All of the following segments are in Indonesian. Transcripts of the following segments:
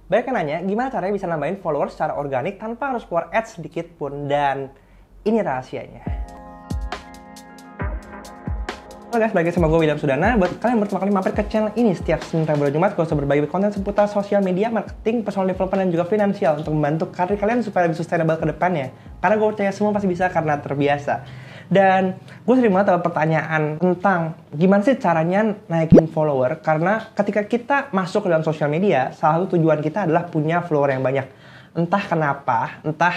Banyak yang nanya, gimana caranya bisa nambahin followers secara organik tanpa harus keluar ads sedikit pun, dan ini rahasianya. Halo guys, balik sama gue William Sudana. Buat kalian yang pertama kali mampir ke channel ini setiap Senin, Rabu, dan Jumat, gue akan berbagi konten seputar sosial media, marketing, personal development, dan juga finansial untuk membantu karir kalian supaya lebih sustainable ke depannya. Karena gue percaya semua pasti bisa karena terbiasa. Dan gue sering banget dapat pertanyaan tentang gimana sih caranya naikin follower. Karena ketika kita masuk ke dalam sosial media, salah satu tujuan kita adalah punya follower yang banyak. Entah kenapa, entah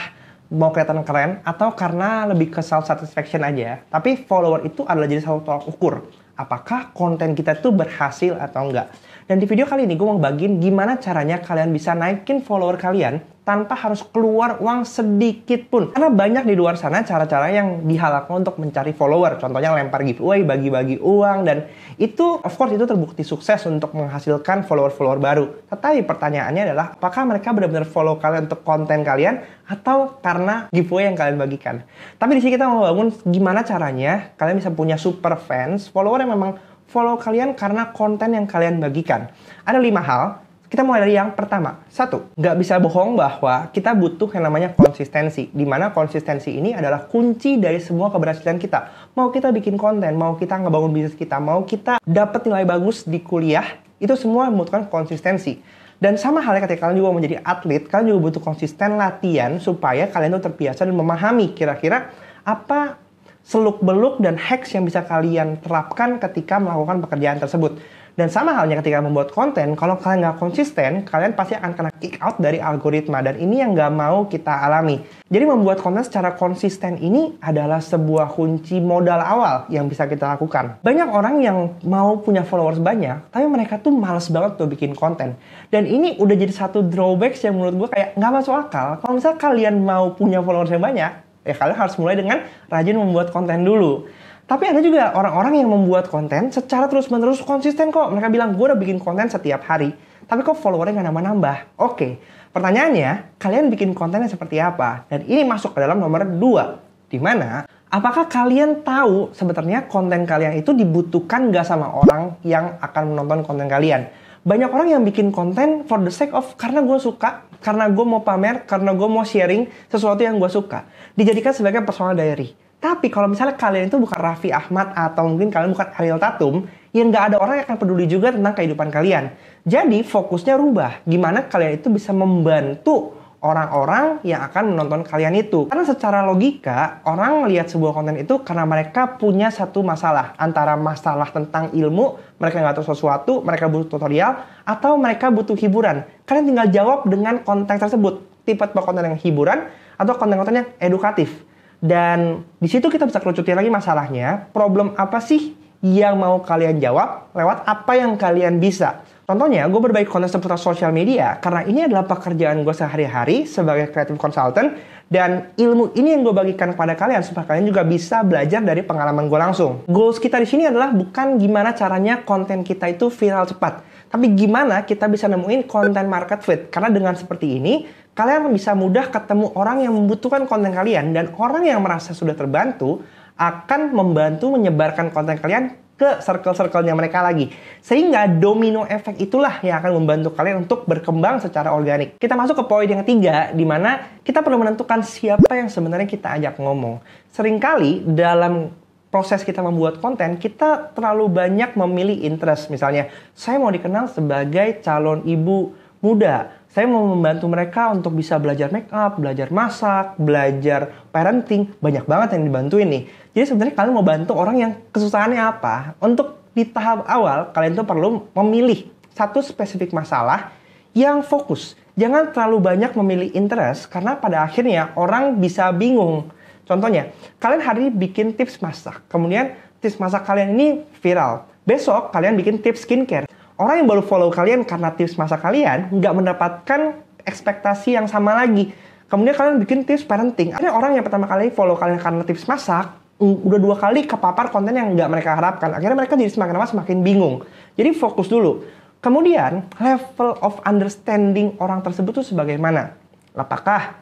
mau kelihatan keren, atau karena lebih ke self satisfaction aja. Tapi follower itu adalah jadi satu tolak ukur apakah konten kita itu berhasil atau enggak. Dan di video kali ini gue mau bagiin gimana caranya kalian bisa naikin follower kalian tanpa harus keluar uang sedikit pun. Karena banyak di luar sana cara-cara yang dihalalkan untuk mencari follower. Contohnya lempar giveaway, bagi-bagi uang, dan itu of course itu terbukti sukses untuk menghasilkan follower-follower baru. Tetapi pertanyaannya adalah apakah mereka benar-benar follow kalian untuk konten kalian atau karena giveaway yang kalian bagikan. Tapi di sini kita mau bangun gimana caranya kalian bisa punya super fans, follower yang memang follow kalian karena konten yang kalian bagikan. Ada 5 hal. Kita mulai dari yang pertama. 1, nggak bisa bohong bahwa kita butuh yang namanya konsistensi. Dimana konsistensi ini adalah kunci dari semua keberhasilan kita. Mau kita bikin konten, mau kita ngebangun bisnis kita, mau kita dapat nilai bagus di kuliah, itu semua membutuhkan konsistensi. Dan sama halnya ketika kalian juga menjadi atlet, kalian juga butuh konsisten latihan supaya kalian tuh terbiasa dan memahami kira-kira apa seluk-beluk dan hacks yang bisa kalian terapkan ketika melakukan pekerjaan tersebut. Dan sama halnya ketika membuat konten, kalau kalian nggak konsisten, kalian pasti akan kena kick out dari algoritma. Dan ini yang nggak mau kita alami. Jadi membuat konten secara konsisten ini adalah sebuah kunci modal awal yang bisa kita lakukan. Banyak orang yang mau punya followers banyak, tapi mereka tuh males banget tuh bikin konten. Dan ini udah jadi satu drawback yang menurut gue kayak nggak masuk akal. Kalau misalnya kalian mau punya followers yang banyak, ya kalian harus mulai dengan rajin membuat konten dulu. Tapi ada juga orang-orang yang membuat konten secara terus-menerus konsisten kok. Mereka bilang, gue udah bikin konten setiap hari. Tapi kok followernya nggak nambah-nambah? Oke, pertanyaannya, kalian bikin kontennya seperti apa? Dan ini masuk ke dalam nomor 2. Dimana, apakah kalian tahu sebenarnya konten kalian itu dibutuhkan nggak sama orang yang akan menonton konten kalian? Banyak orang yang bikin konten for the sake of karena gue suka, karena gue mau pamer, karena gue mau sharing sesuatu yang gue suka. Dijadikan sebagai personal diary. Tapi kalau misalnya kalian itu bukan Raffi Ahmad atau mungkin kalian bukan Ariel Tatum, ya nggak ada orang yang akan peduli juga tentang kehidupan kalian. Jadi fokusnya rubah. Gimana kalian itu bisa membantu orang-orang yang akan menonton kalian itu. Karena secara logika, orang melihat sebuah konten itu karena mereka punya satu masalah. Antara masalah tentang ilmu, mereka nggak tahu sesuatu, mereka butuh tutorial, atau mereka butuh hiburan. Kalian tinggal jawab dengan konten tersebut. Tipe-tipe konten yang hiburan, atau konten-konten yang edukatif. Dan di situ kita bisa kerucutin lagi masalahnya, problem apa sih yang mau kalian jawab lewat apa yang kalian bisa. Contohnya, gue berbagi konten seputar sosial media karena ini adalah pekerjaan gue sehari-hari sebagai creative consultant, dan ilmu ini yang gue bagikan kepada kalian supaya kalian juga bisa belajar dari pengalaman gue langsung. Goals kita di sini adalah bukan gimana caranya konten kita itu viral cepat, tapi gimana kita bisa nemuin konten market fit. Karena dengan seperti ini, kalian bisa mudah ketemu orang yang membutuhkan konten kalian, dan orang yang merasa sudah terbantu akan membantu menyebarkan konten kalian ke circle-circle-nya mereka lagi. Sehingga domino efek itulah yang akan membantu kalian untuk berkembang secara organik. Kita masuk ke poin yang ketiga, di mana kita perlu menentukan siapa yang sebenarnya kita ajak ngomong. Seringkali dalam proses kita membuat konten, kita terlalu banyak memilih interest. Misalnya, saya mau dikenal sebagai calon ibu muda. Saya mau membantu mereka untuk bisa belajar make up, belajar masak, belajar parenting. Banyak banget yang dibantuin nih. Jadi sebenarnya kalian mau bantu orang yang kesusahannya apa? Untuk di tahap awal, kalian tuh perlu memilih satu spesifik masalah yang fokus. Jangan terlalu banyak memilih interest, karena pada akhirnya orang bisa bingung. Contohnya, kalian hari ini bikin tips masak. Kemudian tips masak kalian ini viral. Besok kalian bikin tips skincare. Orang yang baru follow kalian karena tips masak kalian nggak mendapatkan ekspektasi yang sama lagi. Kemudian kalian bikin tips parenting. Ada orang yang pertama kali follow kalian karena tips masak, udah 2 kali kepapar konten yang nggak mereka harapkan. Akhirnya mereka jadi semakin lama semakin bingung. Jadi fokus dulu. Kemudian level of understanding orang tersebut tuh sebagaimana? Apakah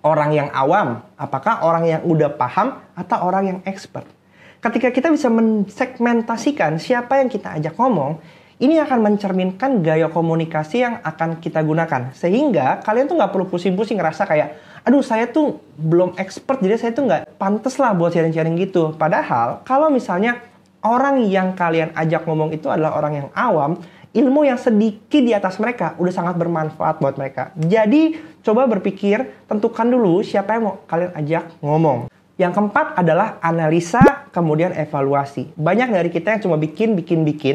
orang yang awam? Apakah orang yang udah paham? Atau orang yang expert? Ketika kita bisa mensegmentasikan siapa yang kita ajak ngomong, ini akan mencerminkan gaya komunikasi yang akan kita gunakan. Sehingga kalian tuh nggak perlu pusing-pusing ngerasa kayak, aduh saya tuh belum expert, jadi saya tuh nggak pantes lah buat sharing-sharing gitu. Padahal kalau misalnya orang yang kalian ajak ngomong itu adalah orang yang awam, ilmu yang sedikit di atas mereka udah sangat bermanfaat buat mereka. Jadi coba berpikir, tentukan dulu siapa yang mau kalian ajak ngomong. Yang keempat adalah analisa, kemudian evaluasi. Banyak dari kita yang cuma bikin,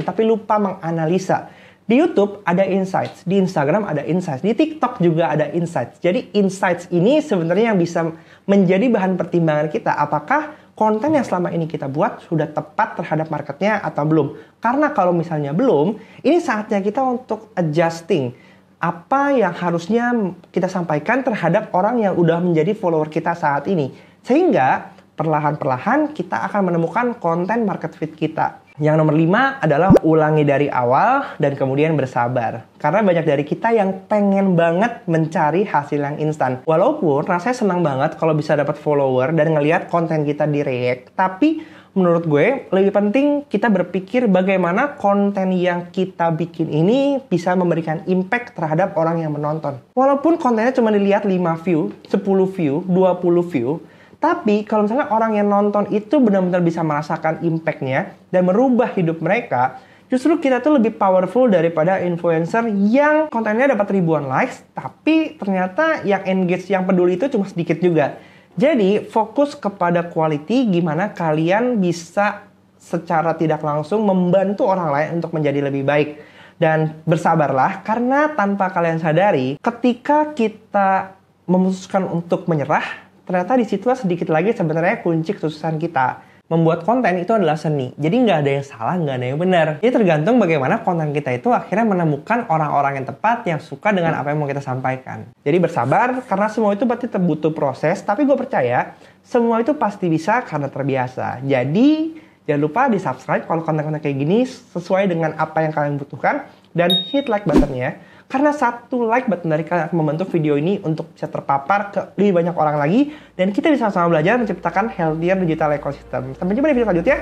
tapi lupa menganalisa. Di YouTube ada insights, di Instagram ada insights, di TikTok juga ada insights. Jadi insights ini sebenarnya yang bisa menjadi bahan pertimbangan kita. Apakah konten yang selama ini kita buat sudah tepat terhadap marketnya atau belum? Karena kalau misalnya belum, ini saatnya kita untuk adjusting apa yang harusnya kita sampaikan terhadap orang yang udah menjadi follower kita saat ini. Sehingga perlahan-perlahan kita akan menemukan konten market fit kita. Yang nomor 5 adalah ulangi dari awal dan kemudian bersabar. Karena banyak dari kita yang pengen banget mencari hasil yang instan. Walaupun rasanya senang banget kalau bisa dapat follower dan ngelihat konten kita di react. Tapi menurut gue lebih penting kita berpikir bagaimana konten yang kita bikin ini bisa memberikan impact terhadap orang yang menonton. Walaupun kontennya cuma dilihat 5 view, 10 view, 20 view, tapi kalau misalnya orang yang nonton itu benar-benar bisa merasakan impact-nya dan merubah hidup mereka, justru kita tuh lebih powerful daripada influencer yang kontennya dapat ribuan likes, tapi ternyata yang engage, yang peduli itu cuma sedikit juga. Jadi fokus kepada quality, gimana kalian bisa secara tidak langsung membantu orang lain untuk menjadi lebih baik. Dan bersabarlah, karena tanpa kalian sadari, ketika kita memutuskan untuk menyerah, ternyata di situ sedikit lagi sebenarnya kunci kesuksesan kita. Membuat konten itu adalah seni. Jadi nggak ada yang salah, nggak ada yang benar. Jadi tergantung bagaimana konten kita itu akhirnya menemukan orang-orang yang tepat yang suka dengan apa yang mau kita sampaikan. Jadi bersabar, karena semua itu pasti butuh proses. Tapi gue percaya, semua itu pasti bisa karena terbiasa. Jadi jangan lupa di subscribe kalau konten-konten kayak gini sesuai dengan apa yang kalian butuhkan. Dan hit like buttonnya. Karena satu like button dari kalian akan membantu video ini untuk bisa terpapar ke lebih banyak orang lagi. Dan kita bisa sama-sama belajar menciptakan healthier digital ecosystem. Sampai jumpa di video selanjutnya.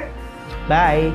Bye!